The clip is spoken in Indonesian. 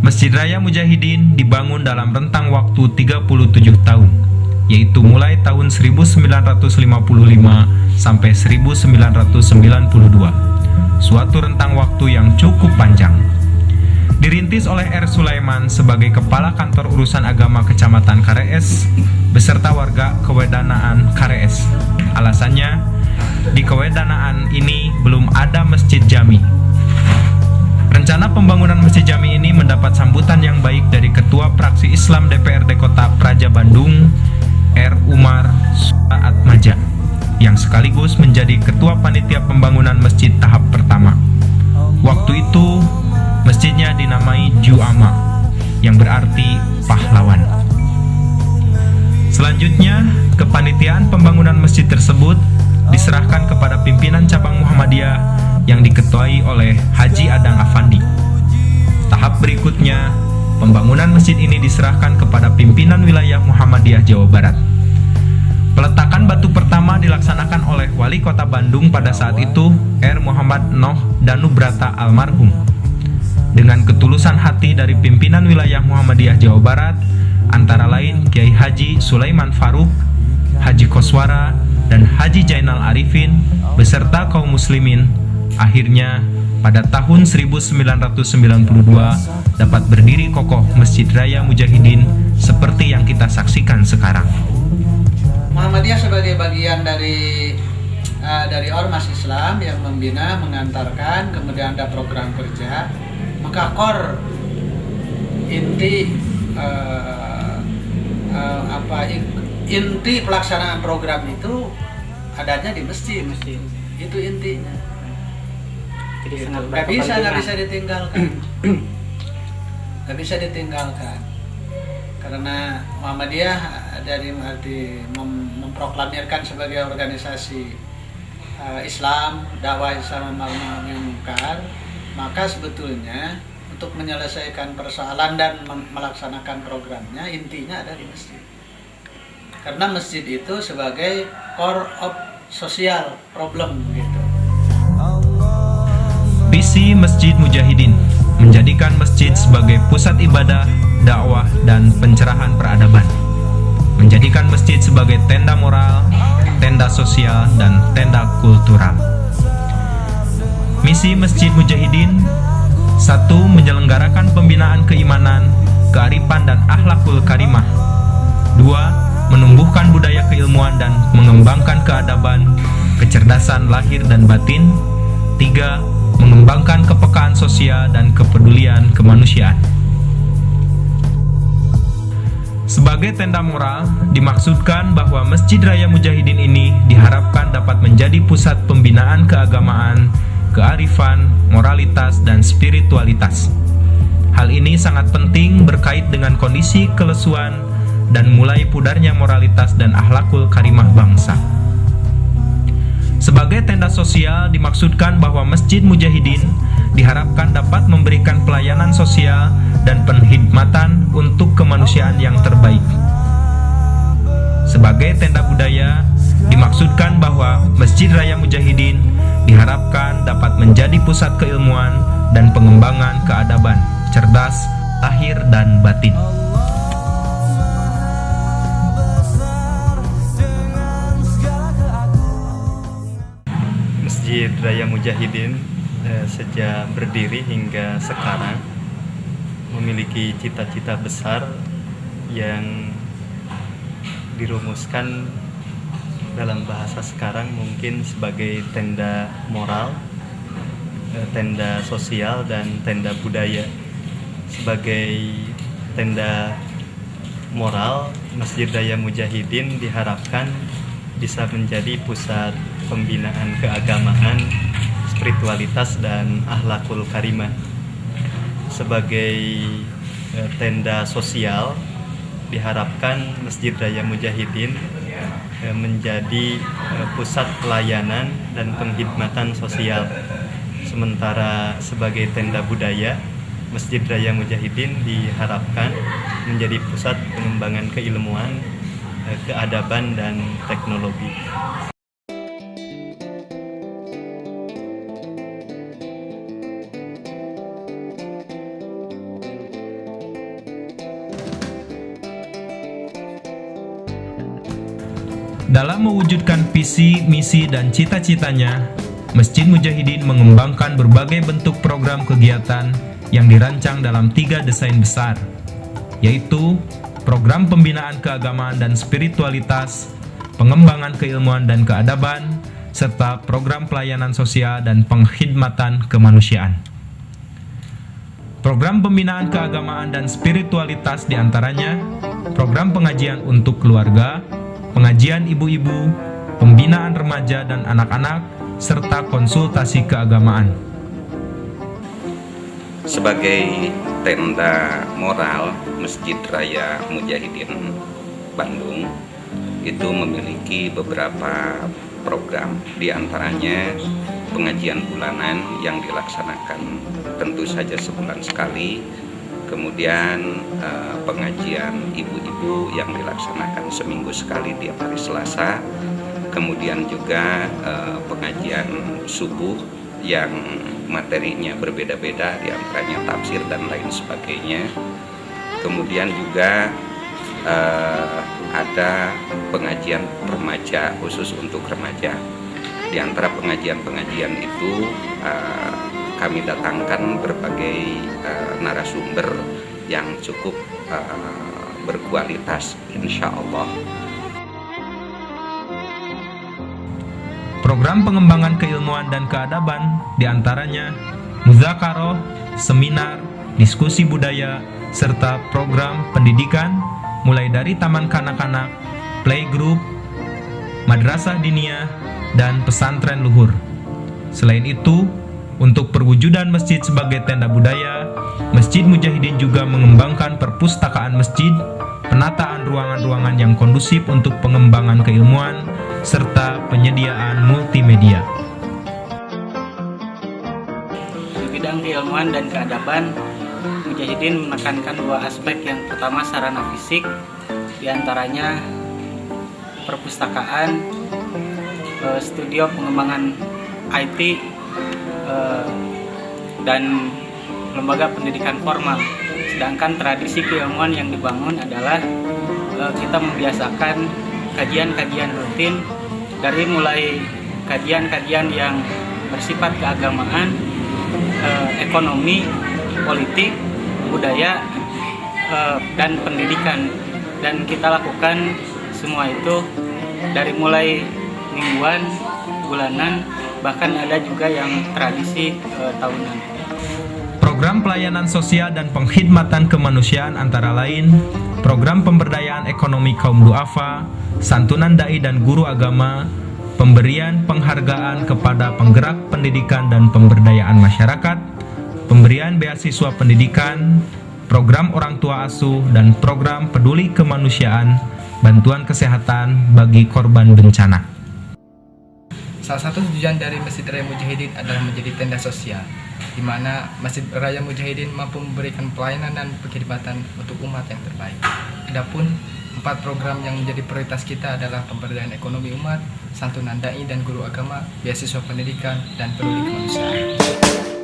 Masjid Raya Mujahidin dibangun dalam rentang waktu 37 tahun, yaitu mulai tahun 1955 sampai 1992. Suatu rentang waktu yang cukup panjang. Dirintis oleh R. Sulaiman sebagai Kepala Kantor Urusan Agama Kecamatan Karees beserta warga Kewedanaan Karees. Alasannya, di Kewedanaan ini belum ada masjid jami. Rencana pembangunan masjid jami ini mendapat sambutan yang baik dari Ketua Praksi Islam DPRD Kota Praja Bandung, R. Umar Atmaja, yang sekaligus menjadi Ketua Panitia Pembangunan Masjid tahap pertama. Waktu itu, masjidnya dinamai Juama, yang berarti pahlawan. Selanjutnya, kepanitiaan pembangunan masjid tersebut diserahkan kepada pimpinan cabang Muhammadiyah yang diketuai oleh Haji Adang Afandi. Tahap berikutnya, pembangunan masjid ini diserahkan kepada pimpinan wilayah Muhammadiyah Jawa Barat. Peletakan batu pertama dilaksanakan oleh Wali Kota Bandung pada saat itu, R. Muhammad Noh Danubrata almarhum. Dengan ketulusan hati dari pimpinan wilayah Muhammadiyah Jawa Barat, antara lain Kiai Haji Sulaiman Faruk, Haji Koswara, dan Haji Jainal Arifin, beserta kaum muslimin, akhirnya pada tahun 1992 dapat berdiri kokoh Masjid Raya Mujahidin seperti yang kita saksikan sekarang. Muhammadiyah sebagai bagian dari ormas Islam yang membina, mengantarkan, kemudian ada program kerja, maka core inti inti pelaksanaan program itu adanya di masjid. Itu intinya. Jadi gitu. sangat Nggak bisa ditinggalkan. Nggak bisa ditinggalkan. Karena Muhammadiyah dari arti memproklamirkan sebagai organisasi Islam, dakwah Islam ma'ruf munkar, maka sebetulnya untuk menyelesaikan persoalan dan melaksanakan programnya intinya ada di masjid. Karena masjid itu sebagai core of social problem gitu. Visi Masjid Mujahidin menjadikan masjid sebagai pusat ibadah, dakwah, dan pencerahan peradaban. Menjadikan masjid sebagai tenda moral, tenda sosial, dan tenda kultural. Misi Masjid Mujahidin: 1. Menyelenggarakan pembinaan keimanan, kearifan, dan akhlakul karimah. 2. Menumbuhkan budaya keilmuan dan mengembangkan keadaban, kecerdasan lahir dan batin. 3. Mengembangkan kepekaan sosial dan kepedulian kemanusiaan. Sebagai tenda moral, dimaksudkan bahwa Masjid Raya Mujahidin ini diharapkan dapat menjadi pusat pembinaan keagamaan, kearifan, moralitas, dan spiritualitas. Hal ini sangat penting berkait dengan kondisi kelesuan dan mulai pudarnya moralitas dan akhlakul karimah bangsa. Sebagai tenda sosial, dimaksudkan bahwa Masjid Mujahidin diharapkan dapat memberikan pelayanan sosial dan penghidmatan untuk kemanusiaan yang terbaik. Sebagai tenda budaya, dimaksudkan bahwa Masjid Raya Mujahidin diharapkan dapat menjadi pusat keilmuan dan pengembangan keadaban, cerdas, lahir, dan batin. Masjid Raya Mujahidin sejak berdiri hingga sekarang memiliki cita-cita besar yang dirumuskan dalam bahasa sekarang mungkin sebagai tenda moral, tenda sosial, dan tenda budaya. Sebagai tenda moral, Masjid Raya Mujahidin diharapkan bisa menjadi pusat pembinaan keagamaan, spiritualitas, dan akhlakul karimah. Sebagai tenda sosial, diharapkan Masjid Raya Mujahidin menjadi pusat pelayanan dan penghidmatan sosial. Sementara sebagai tenda budaya, Masjid Raya Mujahidin diharapkan menjadi pusat pengembangan keilmuan, keadaban, dan teknologi. Dalam mewujudkan visi, misi, dan cita-citanya, Masjid Mujahidin mengembangkan berbagai bentuk program kegiatan yang dirancang dalam 3 desain besar, yaitu program pembinaan keagamaan dan spiritualitas, pengembangan keilmuan dan keadaban, serta program pelayanan sosial dan pengkhidmatan kemanusiaan. Program pembinaan keagamaan dan spiritualitas diantaranya program pengajian untuk keluarga, pengajian ibu-ibu, pembinaan remaja dan anak-anak, serta konsultasi keagamaan. Sebagai tenda moral, Masjid Raya Mujahidin Bandung itu memiliki beberapa program, diantaranya pengajian bulanan yang dilaksanakan tentu saja sebulan sekali, kemudian pengajian ibu-ibu yang dilaksanakan seminggu sekali tiap hari Selasa, kemudian juga pengajian subuh yang materinya berbeda-beda, diantaranya tafsir dan lain sebagainya. Kemudian juga ada pengajian remaja khusus untuk remaja. Di antara pengajian-pengajian itu kami datangkan berbagai narasumber yang cukup berkualitas, insya Allah. Program pengembangan keilmuan dan keadaban diantaranya muzakaroh, seminar, diskusi budaya, serta program pendidikan mulai dari taman kanak-kanak, playgroup, madrasah diniyah, dan pesantren luhur. Selain itu, untuk perwujudan masjid sebagai tenda budaya, Masjid Mujahidin juga mengembangkan perpustakaan masjid, penataan ruangan-ruangan yang kondusif untuk pengembangan keilmuan, serta penyediaan multimedia. Di bidang keilmuan dan keadaban, Mujahidin menekankan 2 aspek. Yang pertama sarana fisik, diantaranya perpustakaan, studio pengembangan IT, dan lembaga pendidikan formal. Sedangkan tradisi keilmuan yang dibangun adalah kita membiasakan kajian-kajian rutin, dari mulai kajian-kajian yang bersifat keagamaan, ekonomi, politik, budaya, dan pendidikan. Dan kita lakukan semua itu dari mulai mingguan, bulanan, bahkan ada juga yang tradisi tahunan. Program pelayanan sosial dan pengkhidmatan kemanusiaan antara lain program pemberdayaan ekonomi kaum duafa, santunan dai dan guru agama, pemberian penghargaan kepada penggerak pendidikan dan pemberdayaan masyarakat, pemberian beasiswa pendidikan, program orang tua asuh, dan program peduli kemanusiaan, bantuan kesehatan bagi korban bencana. Salah satu tujuan dari Masjid Raya Mujahidin adalah menjadi tenda sosial, di mana Masjid Raya Mujahidin mampu memberikan pelayanan dan pengkhidmatan untuk umat yang terbaik. Adapun 4 program yang menjadi prioritas kita adalah pemberdayaan ekonomi umat, santunan dai dan guru agama, beasiswa pendidikan, dan peduli kemanusiaan.